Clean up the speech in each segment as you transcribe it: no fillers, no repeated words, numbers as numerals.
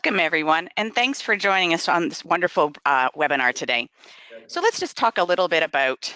Welcome, everyone, and thanks for joining us on this wonderful webinar today. So let's just talk a little bit about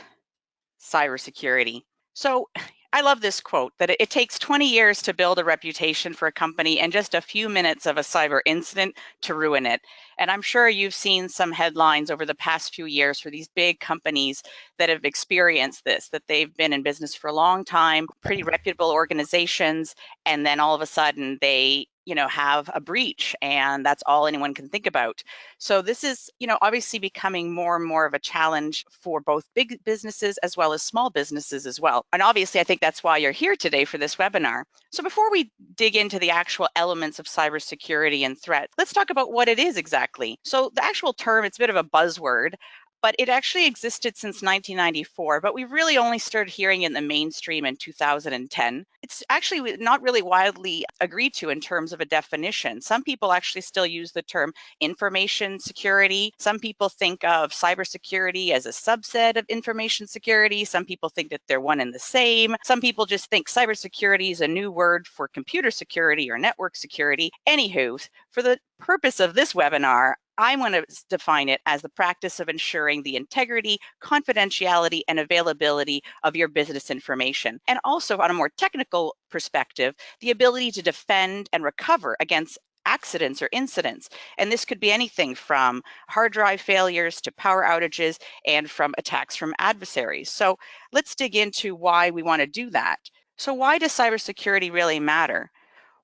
cybersecurity. So I love this quote that it takes 20 years to build a reputation for a company and just a few minutes of a cyber incident to ruin it. And I'm sure you've seen some headlines over the past few years for these big companies that have experienced this, that they've been in business for a long time, pretty reputable organizations, and then all of a sudden they have a breach, and that's all anyone can think about. So this is, obviously becoming more and more of a challenge for both big businesses as well as small businesses as well. And obviously, I think that's why you're here today for this webinar. So before we dig into the actual elements of cybersecurity and threat, let's talk about what it is exactly. So the actual term, it's a bit of a buzzword, but it actually existed since 1994, but we really only started hearing it in the mainstream in 2010. It's actually not really widely agreed to in terms of a definition. Some people actually still use the term information security. Some people think of cybersecurity as a subset of information security. Some people think that they're one and the same. Some people just think cybersecurity is a new word for computer security or network security. Anywho, for the purpose of this webinar, I'm going to define it as the practice of ensuring the integrity, confidentiality, and availability of your business information. And also, on a more technical perspective, the ability to defend and recover against accidents or incidents. And this could be anything from hard drive failures to power outages and from attacks from adversaries. So let's dig into why we want to do that. So why does cybersecurity really matter?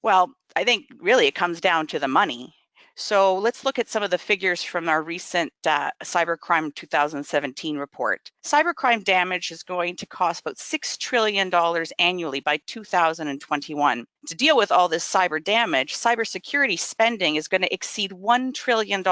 Well, I think really it comes down to the money. So let's look at some of the figures from our recent Cybercrime 2017 report. Cybercrime damage is going to cost about $6 trillion annually by 2021. To deal with all this cyber damage, cybersecurity spending is going to exceed $1 trillion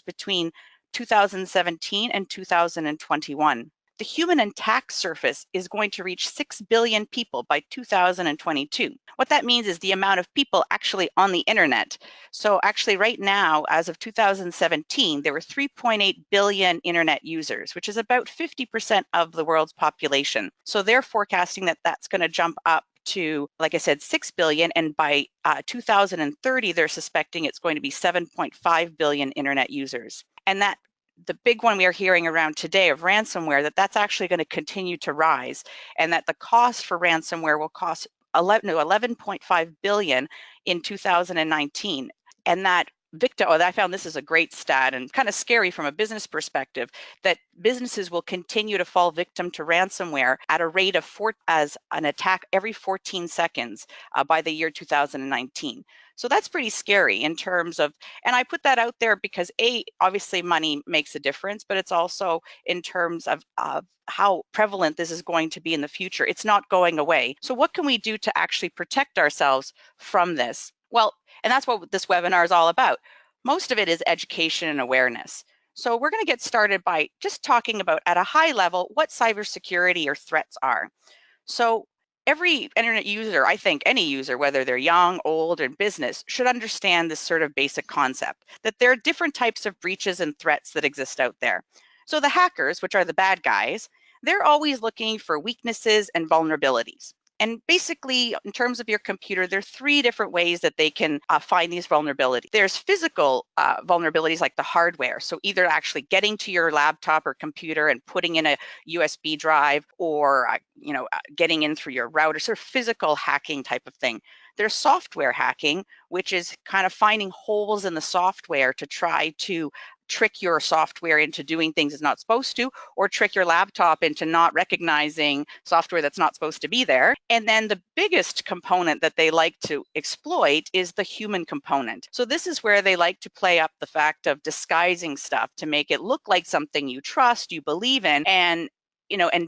between 2017 and 2021. The human attack surface is going to reach 6 billion people by 2022. What that means is the amount of people actually on the internet. So actually right now, as of 2017, there were 3.8 billion internet users, which is about 50% of the world's population. So they're forecasting that that's going to jump up to, like I said, 6 billion, and by 2030, they're suspecting it's going to be 7.5 billion internet users. And that the big one we are hearing around today of ransomware, that's actually going to continue to rise, and that the cost for ransomware will cost 11.5 billion in 2019. And that I found this is a great stat and kind of scary from a business perspective, that businesses will continue to fall victim to ransomware at a rate of as an attack every 14 seconds by the year 2019. So that's pretty scary in terms of, and I put that out there because obviously money makes a difference, but it's also in terms of how prevalent this is going to be in the future. It's not going away. So what can we do to actually protect ourselves from this? Well, and that's what this webinar is all about. Most of it is education and awareness. So we're going to get started by just talking about, at a high level, what cybersecurity or threats are. So every internet user, I think any user, whether they're young, old, or in business, should understand this sort of basic concept, that there are different types of breaches and threats that exist out there. So the hackers, which are the bad guys, they're always looking for weaknesses and vulnerabilities. And basically, in terms of your computer, there are 3 different ways that they can find these vulnerabilities. There's physical vulnerabilities like the hardware. So either actually getting to your laptop or computer and putting in a USB drive, or getting in through your router, sort of physical hacking type of thing. There's software hacking, which is kind of finding holes in the software to try to trick your software into doing things it's not supposed to, or trick your laptop into not recognizing software that's not supposed to be there. And then the biggest component that they like to exploit is the human component. So this is where they like to play up the fact of disguising stuff to make it look like something you trust, you believe in, and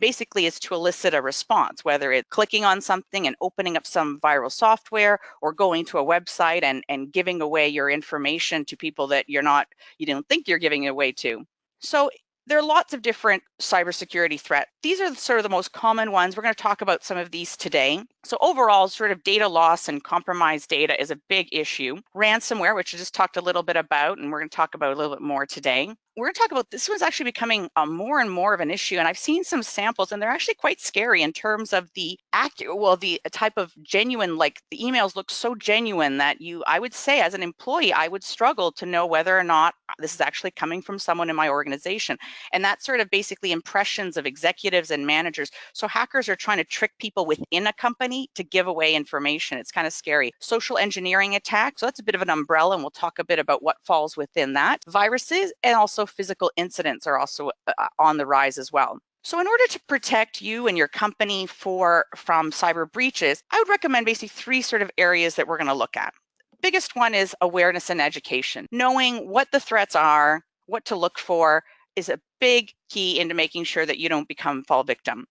basically it's to elicit a response, whether it's clicking on something and opening up some viral software, or going to a website and giving away your information to people that you don't think you're giving it away to. So there are lots of different cybersecurity threats. These are sort of the most common ones. We're going to talk about some of these today. So overall, sort of data loss and compromised data is a big issue. Ransomware, which I just talked a little bit about, and we're going to talk about a little bit more today. We're going to talk about this one's actually becoming more and more of an issue, and I've seen some samples, and they're actually quite scary in terms of the the type of genuine, like the emails look so genuine that I would say as an employee, I would struggle to know whether or not this is actually coming from someone in my organization. And that's sort of basically impressions of executives and managers. So hackers are trying to trick people within a company to give away information. It's kind of scary. Social engineering attacks, so that's a bit of an umbrella, and we'll talk a bit about what falls within that. Viruses and also physical incidents are also on the rise as well. So in order to protect you and your company from cyber breaches, I would recommend basically 3 sort of areas that we're going to look at. The biggest one is awareness and education. Knowing what the threats are, what to look for is a big key into making sure that you don't fall victim.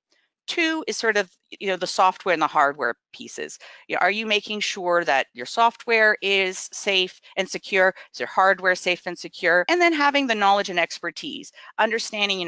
2 is sort of, the software and the hardware pieces. Are you making sure that your software is safe and secure? Is your hardware safe and secure? And then having the knowledge and expertise, understanding,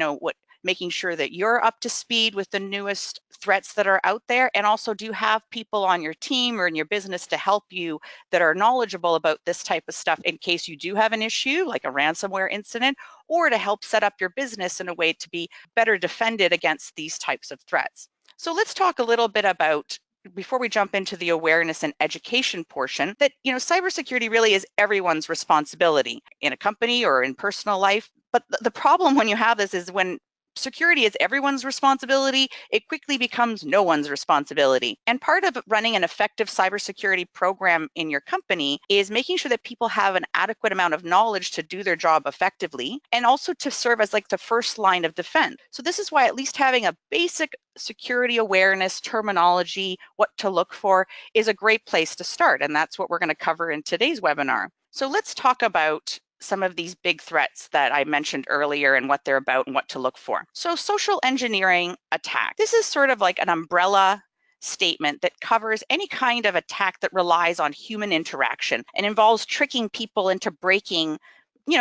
making sure that you're up to speed with the newest threats that are out there. And also, do you have people on your team or in your business to help you that are knowledgeable about this type of stuff in case you do have an issue like a ransomware incident, or to help set up your business in a way to be better defended against these types of threats? So let's talk a little bit about, before we jump into the awareness and education portion, that cybersecurity really is everyone's responsibility in a company or in personal life. But the problem when you have this is when security is everyone's responsibility, it quickly becomes no one's responsibility. And part of running an effective cybersecurity program in your company is making sure that people have an adequate amount of knowledge to do their job effectively, and also to serve as like the first line of defense. So this is why at least having a basic security awareness, terminology, what to look for is a great place to start. And that's what we're going to cover in today's webinar. So let's talk about some of these big threats that I mentioned earlier and what they're about and what to look for. So social engineering attack. This is sort of like an umbrella statement that covers any kind of attack that relies on human interaction and involves tricking people into breaking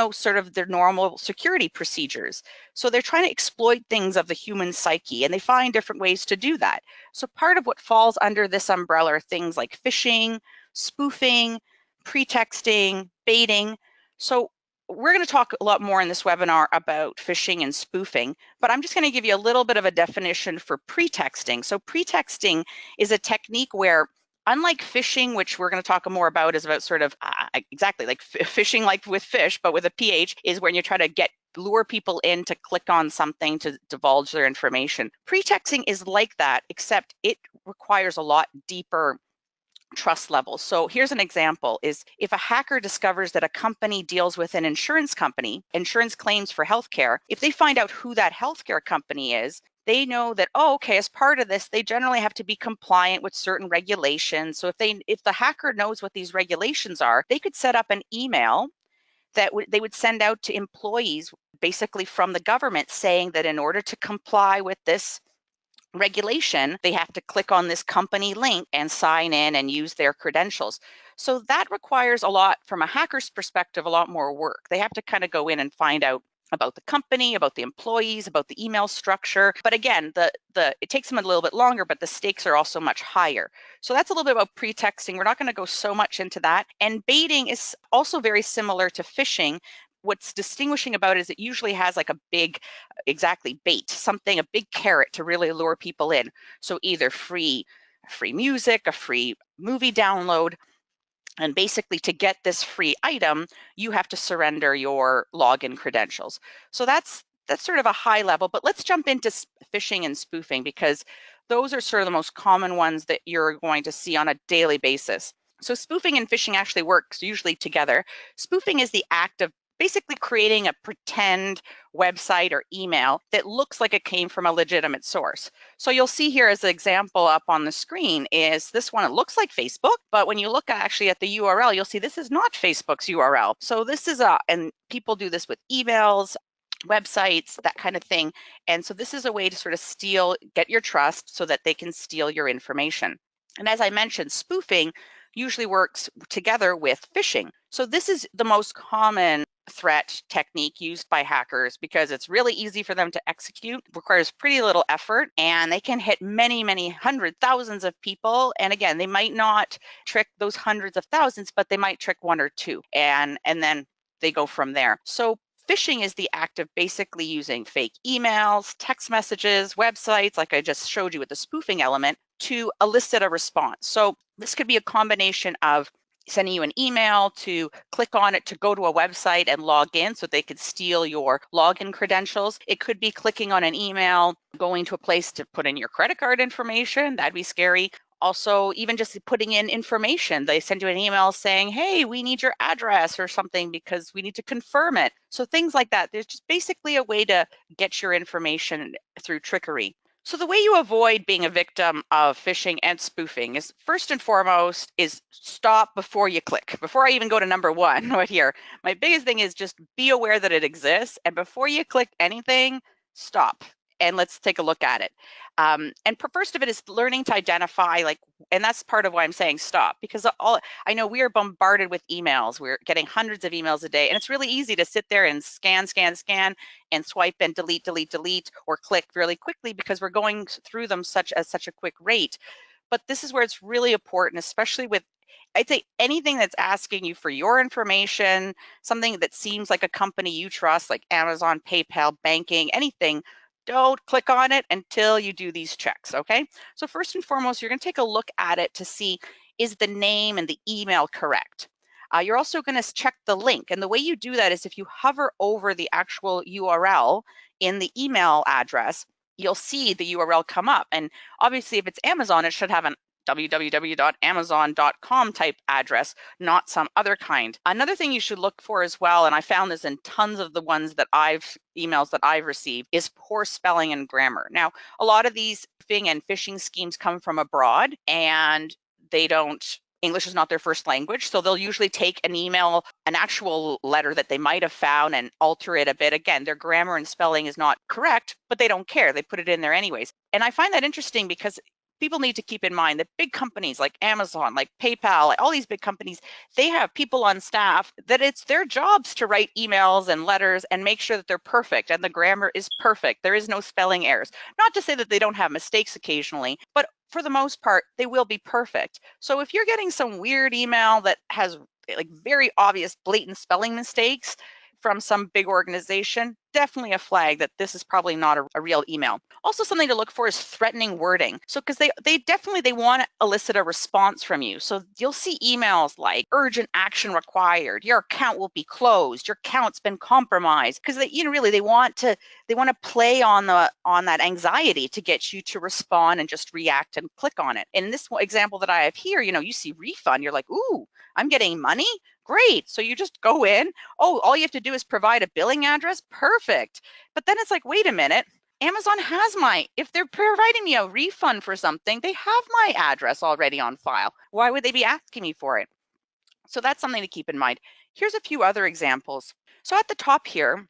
sort of their normal security procedures. So they're trying to exploit things of the human psyche, and they find different ways to do that. So part of what falls under this umbrella are things like phishing, spoofing, pretexting, baiting. So we're going to talk a lot more in this webinar about phishing and spoofing, but I'm just going to give you a little bit of a definition for pretexting. So pretexting is a technique where, unlike phishing, which we're going to talk more about, is about sort of exactly like phishing, like with fish, but with a PH, is when you try to lure people in to click on something to divulge their information. Pretexting is like that, except it requires a lot deeper trust levels. So here's an example: is if a hacker discovers that a company deals with an insurance company, insurance claims for healthcare, if they find out who that healthcare company is, they know that, oh, okay, as part of this, they generally have to be compliant with certain regulations. So if the hacker knows what these regulations are, they could set up an email that they would send out to employees, basically from the government, saying that in order to comply with this regulation, they have to click on this company link and sign in and use their credentials. So that requires a lot, from a hacker's perspective, a lot more work. They have to kind of go in and find out about the company, about the employees, about the email structure. But again, it takes them a little bit longer, but the stakes are also much higher. So that's a little bit about pretexting. We're not going to go so much into that. And baiting is also very similar to phishing. What's distinguishing about it is it usually has like a big, exactly, bait, something, a big carrot to really lure people in. So either free music, a free movie download, and basically to get this free item, you have to surrender your login credentials. So that's sort of a high level, but let's jump into phishing and spoofing, because those are sort of the most common ones that you're going to see on a daily basis. So spoofing and phishing actually works usually together. Spoofing is the act of basically creating a pretend website or email that looks like it came from a legitimate source. So you'll see here as an example up on the screen is this one. It looks like Facebook, but when you look actually at the URL, you'll see this is not Facebook's URL. So this is and people do this with emails, websites, that kind of thing. And so this is a way to sort of get your trust so that they can steal your information. And as I mentioned, spoofing usually works together with phishing. So this is the most common threat technique used by hackers because it's really easy for them to execute, requires pretty little effort, and they can hit many, many thousands of people. And again, they might not trick those hundreds of thousands, but they might trick one or two, and then they go from there. So phishing is the act of basically using fake emails, text messages, websites, like I just showed you with the spoofing element, to elicit a response. So this could be a combination of sending you an email to click on it to go to a website and log in so they could steal your login credentials. It could be clicking on an email, going to a place to put in your credit card information. That'd be scary. Also, even just putting in information. They send you an email saying, hey, we need your address or something because we need to confirm it. So things like that. There's just basically a way to get your information through trickery. So the way you avoid being a victim of phishing and spoofing is, first and foremost, is stop before you click. Before I even go to number one right here, my biggest thing is just be aware that it exists. And before you click anything, stop. And let's take a look at it. And first of it is learning to identify, and that's part of why I'm saying stop, because I know we are bombarded with emails. We're getting hundreds of emails a day, and it's really easy to sit there and scan, and swipe and delete, or click really quickly because we're going through them such a quick rate. But this is where it's really important, especially with, I'd say, anything that's asking you for your information, something that seems like a company you trust, like Amazon, PayPal, banking, anything. Don't click on it until you do these checks, okay? So first and foremost, you're going to take a look at it to see, is the name and the email correct? You're also going to check the link. And the way you do that is if you hover over the actual URL in the email address, you'll see the URL come up. And obviously, if it's Amazon, it should have an www.amazon.com type address, not some other kind. Another thing you should look for as well, and I found this in tons of the emails that I've received, is poor spelling and grammar. Now, a lot of these phishing schemes come from abroad, and English is not their first language, so they'll usually take an email, an actual letter that they might have found, and alter it a bit. Again, their grammar and spelling is not correct, but they don't care. They put it in there anyways. And I find that interesting because people need to keep in mind that big companies like Amazon, like PayPal, all these big companies, they have people on staff that it's their jobs to write emails and letters and make sure that they're perfect and the grammar is perfect. There is no spelling errors. Not to say that they don't have mistakes occasionally, but for the most part, they will be perfect. So if you're getting some weird email that has like very obvious, blatant spelling mistakes from some big organization, definitely a flag that this is probably not a real email. Also, something to look for is threatening wording. So because they want to elicit a response from you. So you'll see emails like urgent action required, your account will be closed, your account's been compromised, because they want to play on that anxiety to get you to respond and just react and click on it. In this example that I have here, you see refund, you're like, ooh, I'm getting money? Great. So you just go in. Oh, all you have to do is provide a billing address. Perfect. But then it's like, wait a minute. Amazon has if they're providing me a refund for something, they have my address already on file. Why would they be asking me for it? So that's something to keep in mind. Here's a few other examples. So at the top here,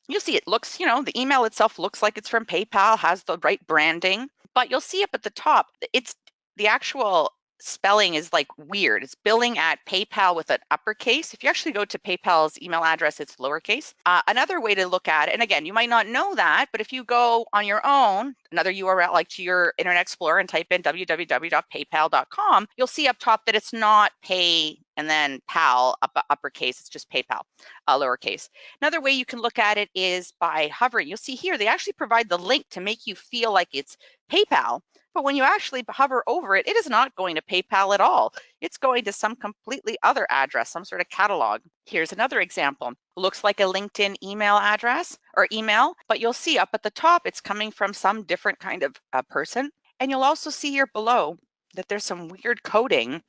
you'll see it looks, the email itself looks like it's from PayPal, has the right branding, but you'll see up at the top, it's the actual spelling is like weird. It's billing at PayPal with an uppercase. If you actually go to PayPal's email address, it's lowercase. Another way to look at it, and again, you might not know that, but if you go on your own, another URL like to your Internet Explorer and type in www.paypal.com, you'll see up top that it's not pay and then pal uppercase, it's just PayPal lowercase. Another way you can look at it is by hovering. You'll see here, they actually provide the link to make you feel like it's PayPal. But when you actually hover over it, it is not going to PayPal at all. It's going to some completely other address, some sort of catalog. Here's another example. Looks like a LinkedIn email address or email, but you'll see up at the top, it's coming from some different kind of person. And you'll also see here below that there's some weird coding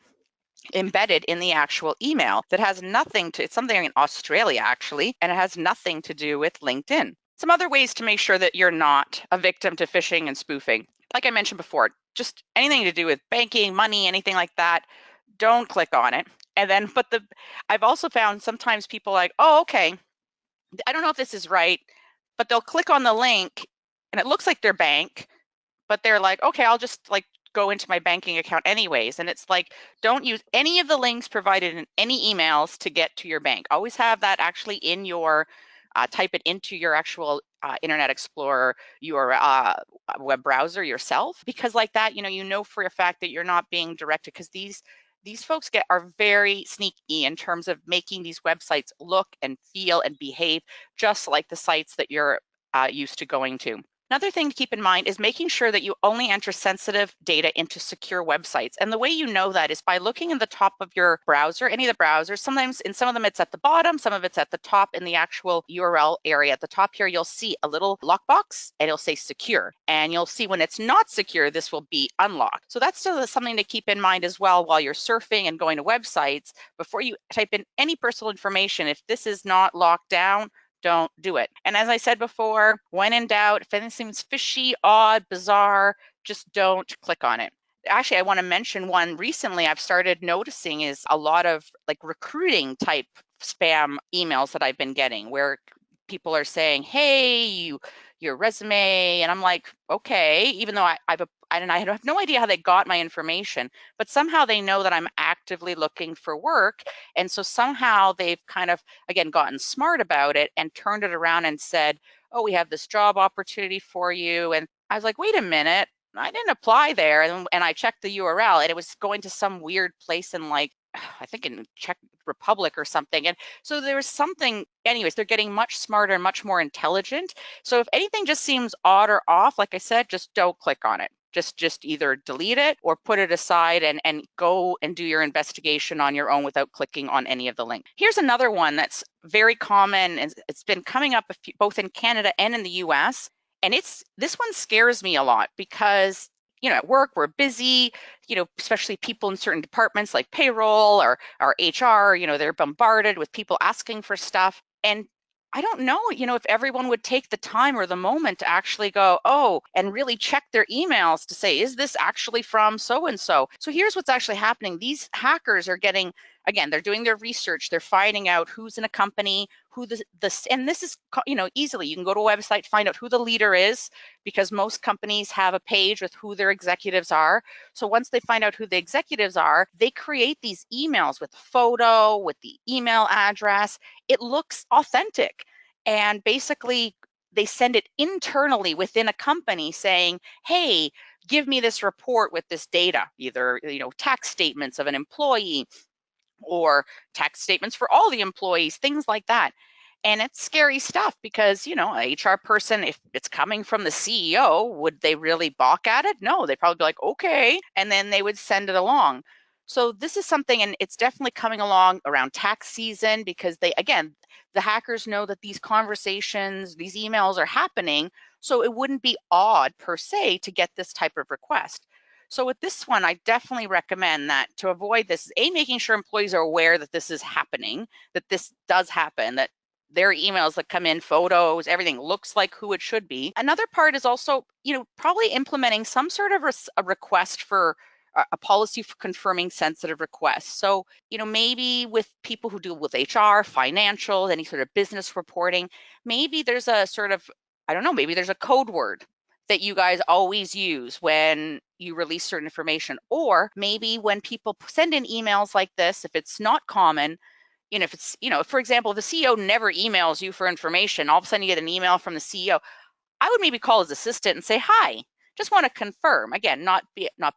embedded in the actual email that has nothing to, it's something in Australia actually, and it has nothing to do with LinkedIn. Some other ways to make sure that you're not a victim to phishing and spoofing. Like I mentioned before, just anything to do with banking, money, anything like that, don't click on it. And then, I've also found sometimes people like, oh, okay, I don't know if this is right, but they'll click on the link and it looks like their bank, but they're like, okay, I'll just go into my banking account anyways. And it's like, don't use any of the links provided in any emails to get to your bank. Always have that actually in your, type it into your actual Internet Explorer, your web browser yourself, because like that, you know for a fact that you're not being directed, because these folks are very sneaky in terms of making these websites look and feel and behave just like the sites that you're used to going to. Another thing to keep in mind is making sure that you only enter sensitive data into secure websites. And the way you know that is by looking in the top of your browser, any of the browsers. Sometimes in some of them it's at the bottom, some of it's at the top in the actual URL area. At the top here, you'll see a little lockbox and it'll say secure. And you'll see when it's not secure, this will be unlocked. So that's still something to keep in mind as well while you're surfing and going to websites. Before you type in any personal information, if this is not locked down, don't do it. And as I said before, when in doubt, if anything seems fishy, odd, bizarre, just don't click on it. Actually, I want to mention one recently I've started noticing is a lot of like recruiting type spam emails that I've been getting where people are saying, hey, your resume, and I'm like, okay, even though I have no idea how they got my information, but somehow they know that I'm actively looking for work. And so somehow they've kind of, again, gotten smart about it and turned it around and said, oh, we have this job opportunity for you. And I was like, wait a minute, I didn't apply there. And I checked the URL and it was going to some weird place in like, I think in Czech Republic or something. And so there was something, anyways, they're getting much smarter and much more intelligent. So if anything just seems odd or off, like I said, just don't click on it. Just either delete it or put it aside and go and do your investigation on your own without clicking on any of the links. Here's another one that's very common, and it's been coming up both in Canada and in the US. And this one scares me a lot because at work we're busy, especially people in certain departments like payroll or HR, they're bombarded with people asking for stuff. And I don't know, if everyone would take the time or the moment to actually go, oh, and really check their emails to say, is this actually from so-and-so? So here's what's actually happening. These hackers are getting, again, they're doing their research. They're finding out who's in a company, who and this is, easily, you can go to a website, find out who the leader is, because most companies have a page with who their executives are. So once they find out who the executives are, they create these emails with photo, with the email address. It looks authentic. And basically, they send it internally within a company saying, hey, give me this report with this data, either tax statements of an employee or tax statements for all the employees, things like that. And it's scary stuff because, a HR person, if it's coming from the CEO, would they really balk at it? No, they'd probably be like, okay. And then they would send it along. So this is something, and it's definitely coming along around tax season because the hackers know that these conversations, these emails are happening. So it wouldn't be odd per se to get this type of request. So with this one, I definitely recommend that to avoid this, making sure employees are aware that this is happening, that this does happen, that their emails that come in, photos, everything looks like who it should be. Another part is also, probably implementing some sort of a request for a policy for confirming sensitive requests. So, maybe with people who deal with HR, financial, any sort of business reporting, maybe there's a sort of, I don't know, maybe there's a code word that you guys always use when you release certain information. Or maybe when people send in emails like this, if it's not common, if it's, for example, the CEO never emails you for information, all of a sudden you get an email from the CEO, I would maybe call his assistant and say, hi, just want to confirm. Again, not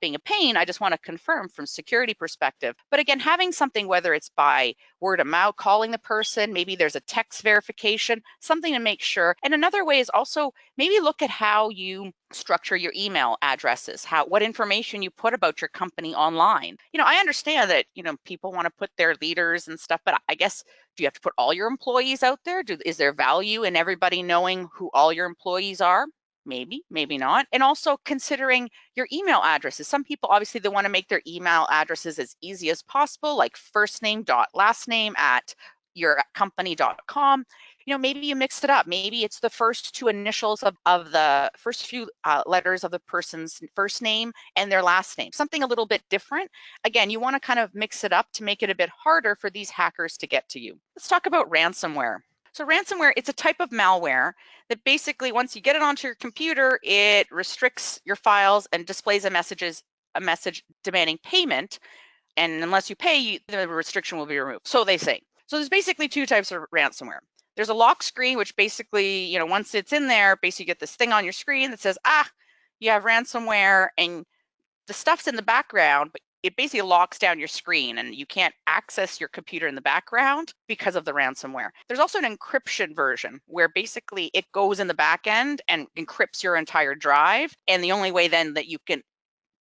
being a pain, I just want to confirm from security perspective. But again, having something, whether it's by word of mouth, calling the person, maybe there's a text verification, something to make sure. And another way is also maybe look at how you structure your email addresses, what information you put about your company online. I understand that, people want to put their leaders and stuff, but I guess, do you have to put all your employees out there? Is there value in everybody knowing who all your employees are? Maybe, maybe not. And also considering your email addresses. Some people, obviously, they want to make their email addresses as easy as possible, like first name dot last name at yourcompany.com. Maybe you mixed it up. Maybe it's the first two initials of the first few letters of the person's first name and their last name, something a little bit different. Again, you want to kind of mix it up to make it a bit harder for these hackers to get to you. Let's talk about ransomware. So ransomware, it's a type of malware that basically, once you get it onto your computer, it restricts your files and displays the messages a message demanding payment, and unless you pay, the restriction will be removed. So they say. So there's basically two types of ransomware. There's a lock screen, which basically, once it's in there, basically you get this thing on your screen that says, you have ransomware, and the stuff's in the background, but it basically locks down your screen and you can't access your computer in the background because of the ransomware. There's also an encryption version where basically it goes in the back end and encrypts your entire drive. And the only way then that you can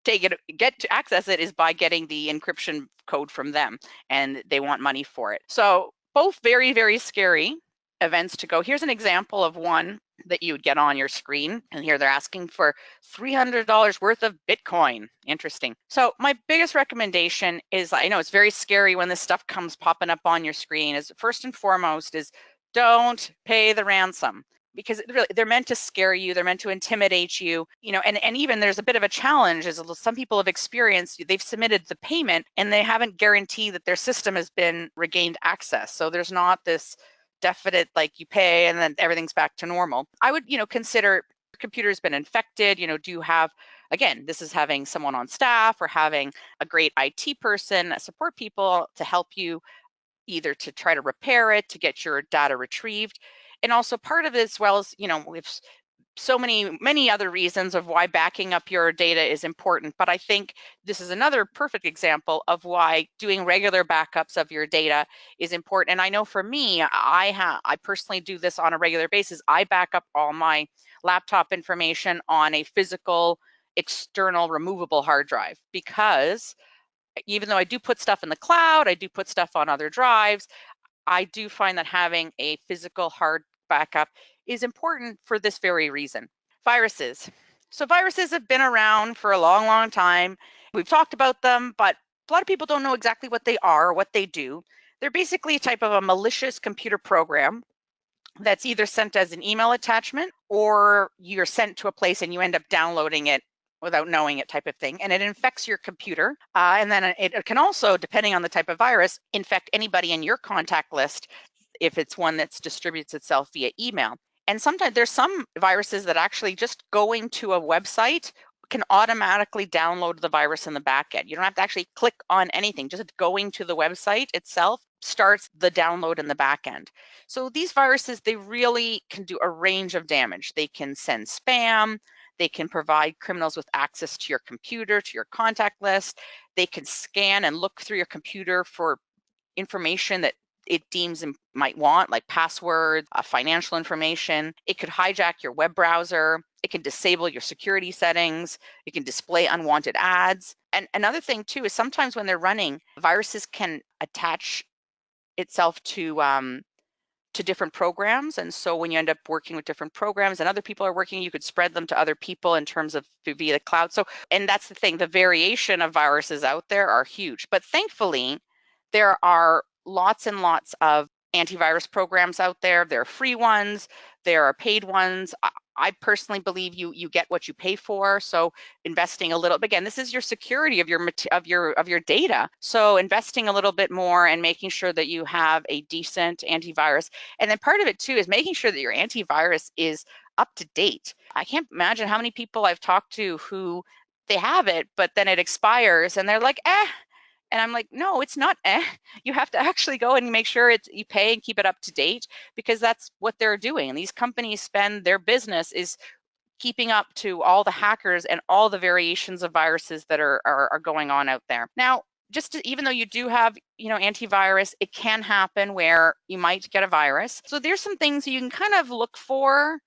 get to access it is by getting the encryption code from them, and they want money for it. So both very, very scary events to go. Here's an example of one that you would get on your screen, and here they're asking for $300 worth of Bitcoin. Interesting. So my biggest recommendation is, I know it's very scary when this stuff comes popping up on your screen, is first and foremost is don't pay the ransom, because really they're meant to scare you, they're meant to intimidate you, and even there's a bit of a challenge, as some people have experienced, they've submitted the payment and they haven't guaranteed that their system has been regained access. So there's not this definite, like, you pay and then everything's back to normal. I would, consider your computer's been infected, do you have, again, this is having someone on staff or having a great IT person, support people to help you either to try to repair it, to get your data retrieved. And also part of it, as well as, we have so many other reasons of why backing up your data is important. But I think this is another perfect example of why doing regular backups of your data is important. And I know for me, I personally do this on a regular basis. I back up all my laptop information on a physical, external, removable hard drive, because even though I do put stuff in the cloud, I do put stuff on other drives, I do find that having a physical hard backup is important for this very reason. Viruses. So viruses have been around for a long, long time. We've talked about them, but a lot of people don't know exactly what they are or what they do. They're basically a type of a malicious computer program that's either sent as an email attachment, or you're sent to a place and you end up downloading it without knowing it, type of thing, and it infects your computer. And then it can also, depending on the type of virus, infect anybody in your contact list if it's one that distributes itself via email. And sometimes there's some viruses that actually just going to a website can automatically download the virus in the back end. You don't have to actually click on anything. Just going to the website itself starts the download in the back end. So these viruses, they really can do a range of damage. They can send spam. They can provide criminals with access to your computer, to your contact list. They can scan and look through your computer for information that it deems might want, like passwords, financial information. It could hijack your web browser. It can disable your security settings. It can display unwanted ads. And another thing too is sometimes when they're running, viruses can attach itself to different programs. And so when you end up working with different programs and other people are working, you could spread them to other people in terms of via the cloud. So, and that's the thing, the variation of viruses out there are huge. But thankfully, there are lots and lots of antivirus programs out there. There are free ones, there are paid ones. I personally believe you get what you pay for. So investing a little, again, this is your security of your data. So investing a little bit more and making sure that you have a decent antivirus. And then part of it too is making sure that your antivirus is up to date. I can't imagine how many people I've talked to who they have it, but then it expires and they're like, and I'm like, no, it's not. You have to actually go and make sure you pay and keep it up to date, because that's what they're doing. And these companies spend, their business is keeping up to all the hackers and all the variations of viruses that are going on out there. Now, even though you do have, antivirus, it can happen where you might get a virus. So there's some things you can kind of look for.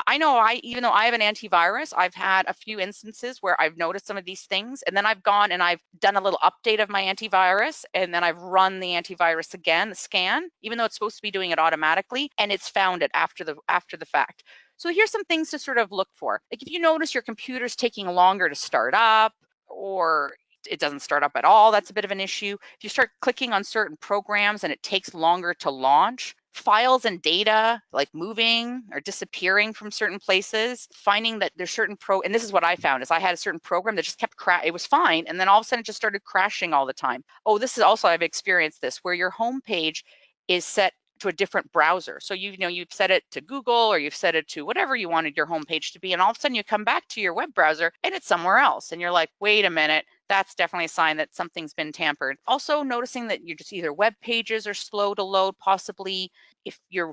I know even though I have an antivirus, I've had a few instances where I've noticed some of these things, and then I've gone and I've done a little update of my antivirus, and then I've run the antivirus again, the scan, even though it's supposed to be doing it automatically, and it's found it after the fact. So here's some things to sort of look for. Like if you notice your computer's taking longer to start up, or it doesn't start up at all, that's a bit of an issue. If you start clicking on certain programs and it takes longer to launch, files and data like moving or disappearing from certain places, finding that there's certain and this is what I found, is I had a certain program that just kept it was fine, and then all of a sudden it just started crashing all the time. Oh, this is also, I've experienced this, where your home page is set to a different browser. So you've set it to Google, or you've set it to whatever you wanted your homepage to be, and all of a sudden you come back to your web browser and it's somewhere else, and you're like, wait a minute, that's definitely a sign that something's been tampered. Also noticing that you're just either web pages are slow to load, possibly if your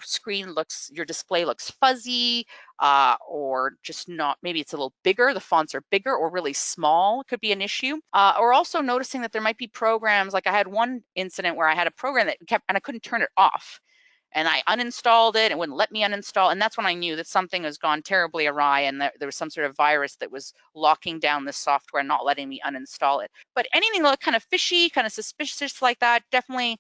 display looks fuzzy, or just not, maybe it's a little bigger, the fonts are bigger or really small, could be an issue. Or also noticing that there might be programs, like I had one incident where I had a program that and I couldn't turn it off. And I uninstalled it, and wouldn't let me uninstall. And that's when I knew that something has gone terribly awry, and that there was some sort of virus that was locking down the software and not letting me uninstall it. But anything that looked kind of fishy, kind of suspicious like that, definitely,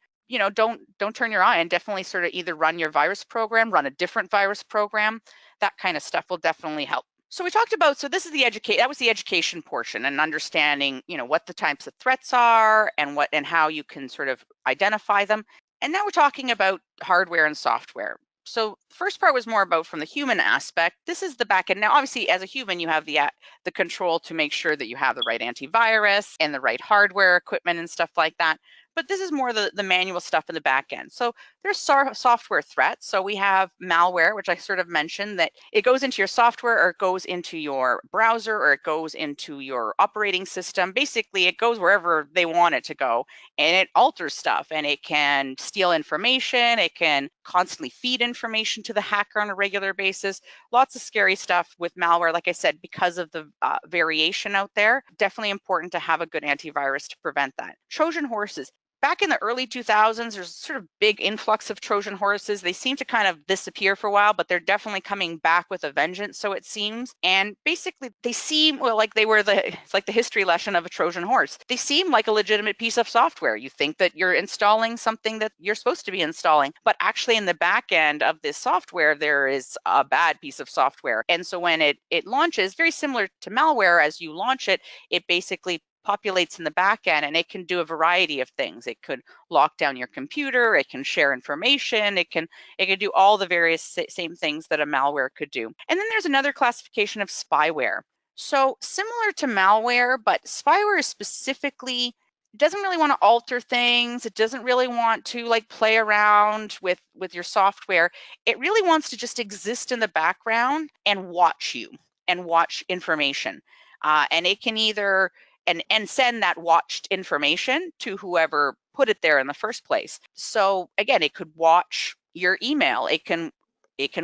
don't turn your eye, and definitely sort of either run your virus program, run a different virus program. That kind of stuff will definitely help. So we talked about, this is that was the education portion, and understanding, what the types of threats are and how you can sort of identify them. And now we're talking about hardware and software. So the first part was more about from the human aspect. This is the back end. Now, obviously, as a human, you have the control to make sure that you have the right antivirus and the right hardware equipment and stuff like that. But this is more the manual stuff in the back end. So there's software threats. So we have malware, which I sort of mentioned, that it goes into your software, or it goes into your browser, or it goes into your operating system. Basically, it goes wherever they want it to go, and it alters stuff, and it can steal information. It can constantly feed information to the hacker on a regular basis. Lots of scary stuff with malware, like I said, because of the variation out there. Definitely important to have a good antivirus to prevent that. Trojan horses. Back in the early 2000s, there's sort of big influx of Trojan horses. They seem to kind of disappear for a while, but they're definitely coming back with a vengeance, so it seems. And basically, they seem, like they were it's like the history lesson of a Trojan horse. They seem like a legitimate piece of software. You think that you're installing something that you're supposed to be installing, but actually in the back end of this software, there is a bad piece of software. And so when it launches, very similar to malware, as you launch it, it basically populates in the back end, and it can do a variety of things. It could lock down your computer, it can share information, it can do all the various same things that a malware could do. And then there's another classification of spyware. So similar to malware, but spyware is specifically doesn't really want to alter things. It doesn't really want to play around with your software. It really wants to just exist in the background and watch you and watch information. And it can either and send that watched information to whoever put it there in the first place. So again, it could watch your email. It can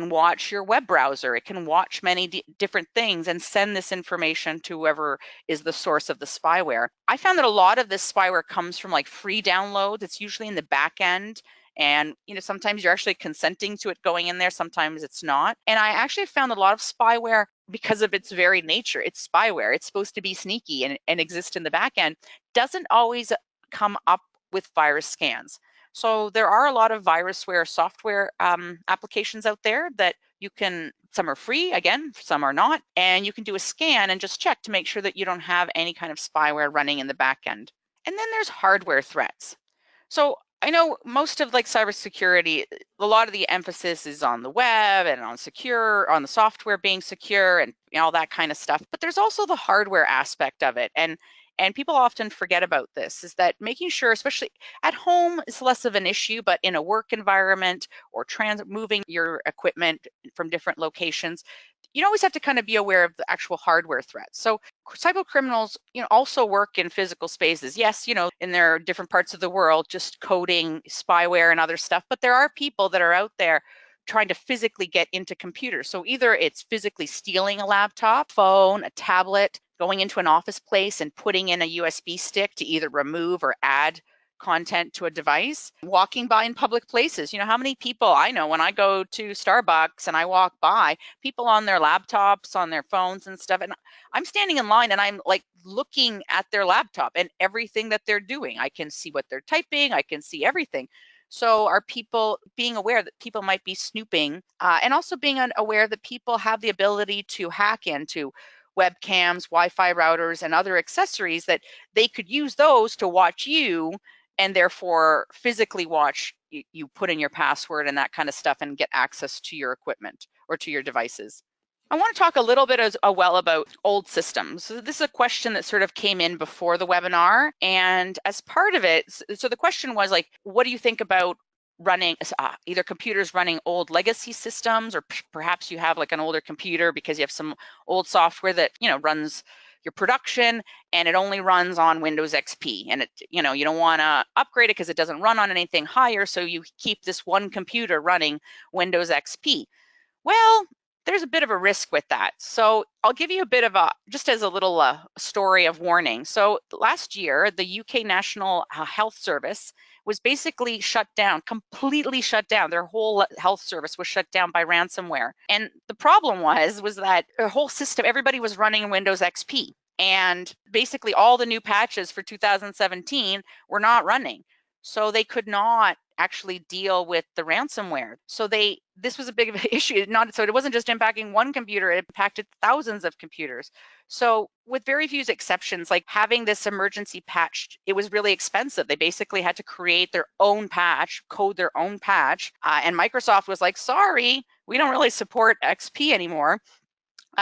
watch your web browser. It can watch many different things and send this information to whoever is the source of the spyware. I found that a lot of this spyware comes from free downloads. It's usually in the back end. And sometimes you're actually consenting to it going in there, sometimes it's not. And I actually found a lot of spyware, because of its very nature, it's spyware, it's supposed to be sneaky and exist in the back end, doesn't always come up with virus scans. So there are a lot of virusware software applications out there that you can, some are free, again, some are not, and you can do a scan and just check to make sure that you don't have any kind of spyware running in the back end. And then there's hardware threats. So I know most of cybersecurity, a lot of the emphasis is on the web and on the software being secure and all that kind of stuff. But there's also the hardware aspect of it. And people often forget about this, is that making sure, especially at home, is less of an issue, but in a work environment or moving your equipment from different locations, you always have to kind of be aware of the actual hardware threats. So cyber criminals, also work in physical spaces. Yes, in their different parts of the world, just coding spyware and other stuff. But there are people that are out there trying to physically get into computers. So either it's physically stealing a laptop, phone, a tablet, going into an office place and putting in a USB stick to either remove or add content to a device, walking by in public places. How many people I know, when I go to Starbucks and I walk by, people on their laptops, on their phones and stuff, and I'm standing in line and I'm looking at their laptop and everything that they're doing. I can see what they're typing, I can see everything. So are people being aware that people might be snooping, and also being aware that people have the ability to hack into webcams, Wi-Fi routers, and other accessories, that they could use those to watch you and therefore physically watch you put in your password and that kind of stuff and get access to your equipment or to your devices. I want to talk a little bit as well about old systems. So this is a question that sort of came in before the webinar, and as part of it, so the question was what do you think about running either computers running old legacy systems, or perhaps you have like an older computer because you have some old software that runs your production, and it only runs on Windows XP, and you don't want to upgrade it because it doesn't run on anything higher, so you keep this one computer running Windows XP. Well, there's a bit of a risk with that. So I'll give you a bit of just as a little story of warning. So last year, the UK National Health Service was basically shut down, completely shut down. Their whole health service was shut down by ransomware. And the problem was that their whole system, everybody was running Windows XP. And basically all the new patches for 2017 were not running. So they could not actually deal with the ransomware. So this was a big issue. So it wasn't just impacting one computer, it impacted thousands of computers. So with very few exceptions, like having this emergency patch, it was really expensive. They basically had to create their own patch, code their own patch. And Microsoft was like, sorry, we don't really support XP anymore.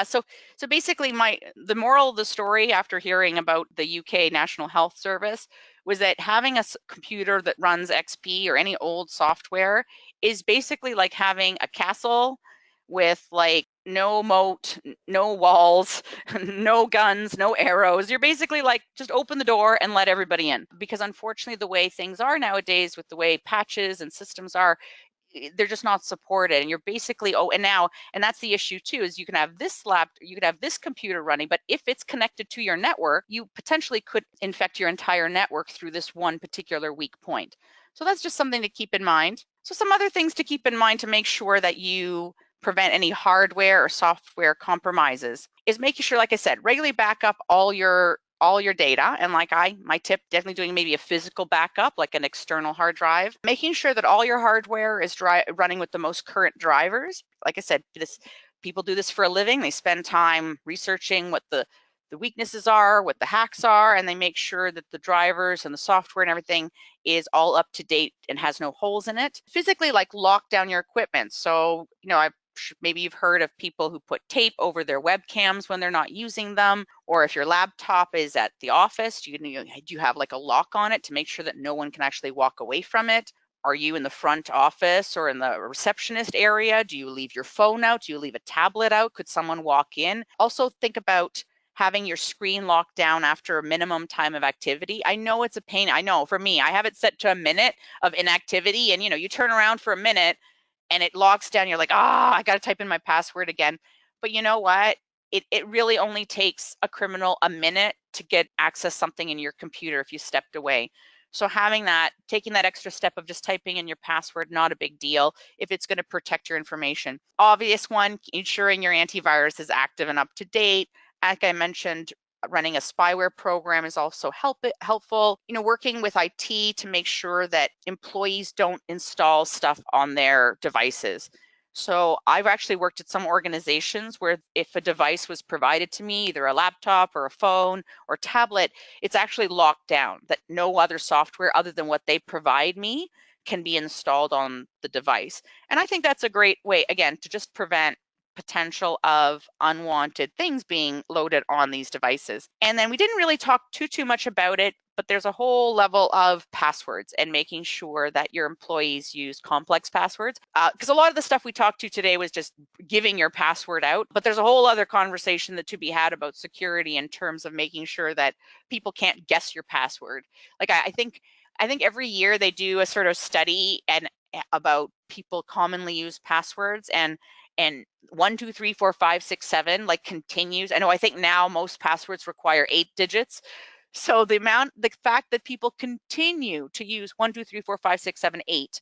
So basically the moral of the story after hearing about the UK National Health Service was that having a computer that runs XP or any old software is basically like having a castle with like no moat, no walls, no guns, no arrows. You're basically like, just open the door and let everybody in. Because unfortunately, the way things are nowadays with the way patches and systems are, they're just not supported, and you're basically and that's the issue too, is you can have this computer running, but if it's connected to your network, you potentially could infect your entire network through this one particular weak point. So that's just something to keep in mind. So some other things to keep in mind to make sure that you prevent any hardware or software compromises is making sure, like I said, regularly back up all your data. And my tip, definitely doing maybe a physical backup, like an external hard drive, making sure that all your hardware is running with the most current drivers. Like I said, people do this for a living. They spend time researching what the weaknesses are, what the hacks are, and they make sure that the drivers and the software and everything is all up to date and has no holes in it. Physically, like, lock down your equipment. So, maybe you've heard of people who put tape over their webcams when they're not using them, or if your laptop is at the office, do you have like a lock on it to make sure that no one can actually walk away from it? Are you in the front office or in the receptionist area? Do you leave your phone out? Do you leave a tablet out? Could someone walk in? Also think about having your screen locked down after a minimum time of activity. I know it's a pain. I know for me, I have it set to a minute of inactivity, and you turn around for a minute and it locks down. You're like, I got to type in my password again. But you know what? It really only takes a criminal a minute to get access something in your computer if you stepped away. So taking that extra step of just typing in your password, not a big deal if it's going to protect your information. Obvious one, ensuring your antivirus is active and up to date. Like I mentioned, running a spyware program is also helpful. Working with IT to make sure that employees don't install stuff on their devices. So I've actually worked at some organizations where if a device was provided to me, either a laptop or a phone or tablet, it's actually locked down, that no other software other than what they provide me can be installed on the device. And I think that's a great way, again, to just prevent potential of unwanted things being loaded on these devices. And then we didn't really talk too much about it, but there's a whole level of passwords and making sure that your employees use complex passwords. Because a lot of the stuff we talked to today was just giving your password out, but there's a whole other conversation that to be had about security in terms of making sure that people can't guess your password. Like I think every year they do a sort of study about people commonly use passwords, and 1, 2, 3, 4, 5, 6, 7 like continues. I think now most passwords require 8 digits. So the fact that people continue to use 1, 2, 3, 4, 5, 6, 7, 8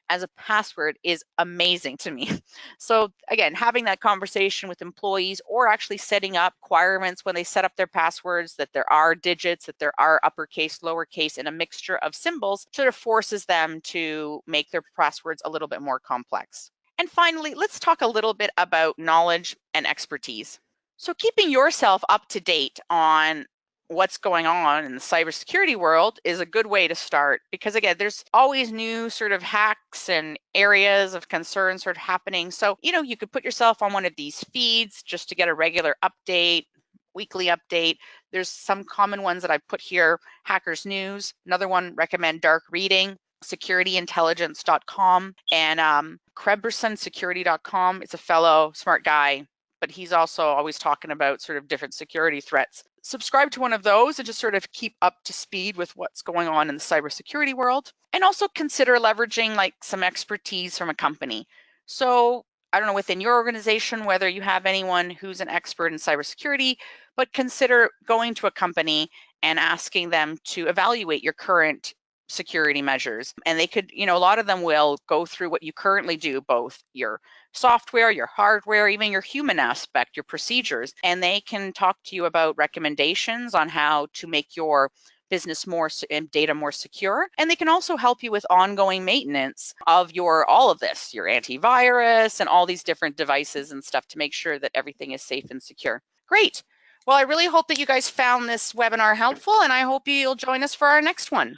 as a password is amazing to me. So again, having that conversation with employees, or actually setting up requirements when they set up their passwords, that there are digits, that there are uppercase, lowercase, and a mixture of symbols, sort of forces them to make their passwords a little bit more complex. And finally, let's talk a little bit about knowledge and expertise. So keeping yourself up to date on what's going on in the cybersecurity world is a good way to start, because again, there's always new sort of hacks and areas of concern sort of happening. So, you could put yourself on one of these feeds just to get a regular update, weekly update. There's some common ones that I put here: Hackers News. Another one, recommend Dark Reading. securityintelligence.com, and KrebsonSecurity.com. It's a fellow smart guy, but he's also always talking about sort of different security threats. Subscribe to one of those and just sort of keep up to speed with what's going on in the cybersecurity world. And also consider leveraging like some expertise from a company. So I don't know within your organization whether you have anyone who's an expert in cybersecurity, but consider going to a company and asking them to evaluate your current security measures. And they could, a lot of them will go through what you currently do, both your software, your hardware, even your human aspect, your procedures, and they can talk to you about recommendations on how to make your business more and data more secure. And they can also help you with ongoing maintenance of all of this, your antivirus and all these different devices and stuff to make sure that everything is safe and secure. Great. Well, I really hope that you guys found this webinar helpful, and I hope you'll join us for our next one.